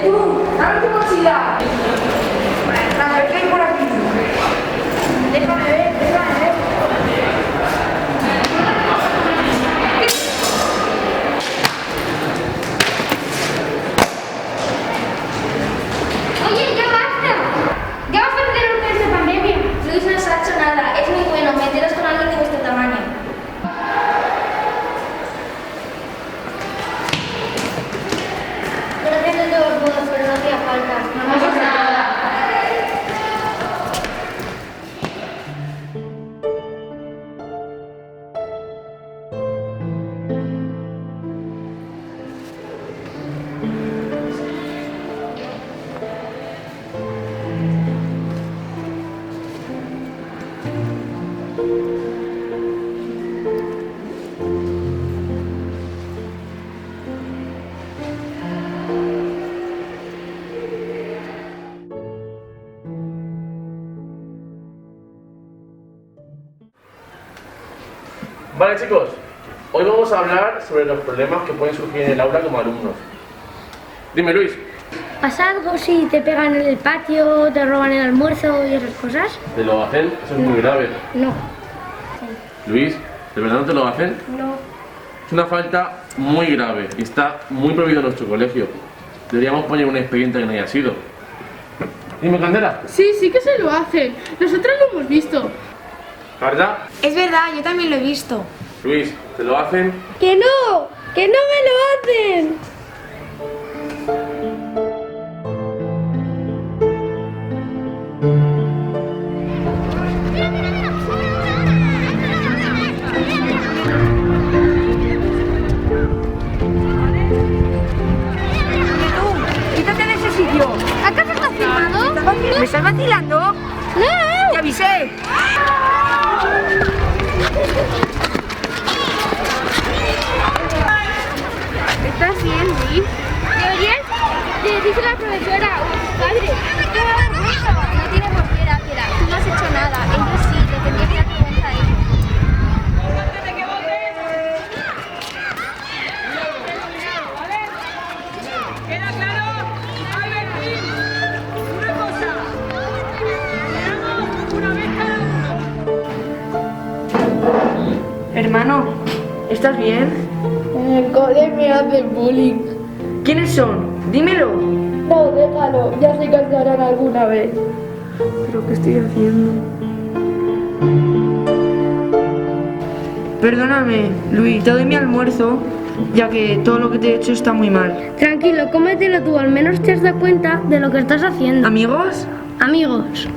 Tú! ¡Dame tu mochila! La dejé por aquí. Déjame ver, déjame ver. Oye, ya basta. Ya vas a perder un test de pandemia. Luis no se ha hecho nada, es muy bueno, meteros con alguien de vuestro tamaño. Gracias de todos modos, pero no hacía falta. No pasa nada. Vale chicos, hoy vamos a hablar sobre los problemas que pueden surgir en el aula como alumnos. Dime Luis. ¿Pasa algo si te pegan en el patio, te roban el almuerzo y esas cosas? ¿Te lo hacen? Eso es muy grave. No. Luis, ¿de verdad no te lo hacen? No. Es una falta muy grave y está muy prohibido en nuestro colegio. Deberíamos poner un expediente que no haya sido. Dime Candela. Sí, sí que se lo hacen. Nosotros lo hemos visto. ¿Verdad? Es verdad, yo también lo he visto. Luis, ¿te lo hacen? ¡Que no! ¡Que no me lo hacen! ¡Quítate de ese sitio! ¿Acaso estás firmado? ¿Me estás vacilando? ¡No! ¡Te avisé! ¿Estás bien, Luis? Deberías decirle a la profesora o a tus padres. ¡Qué vergüenza! No tiene por qué, Ángela. Tú no has hecho nada. Ellos sí, le tendría que dar vergüenza a ellos. ¿Queda claro? Albertín, una cosa. Veamos una vez cada uno. Hermano, ¿estás bien? En el cole me hacen bullying. ¿Quiénes son? Dímelo. No, déjalo. Ya se cansarán alguna vez. ¿Pero qué estoy haciendo? Perdóname, Luis, te doy mi almuerzo, ya que todo lo que te he hecho está muy mal. Tranquilo, cómetelo tú. Al menos te has dado cuenta de lo que estás haciendo. ¿Amigos? Amigos.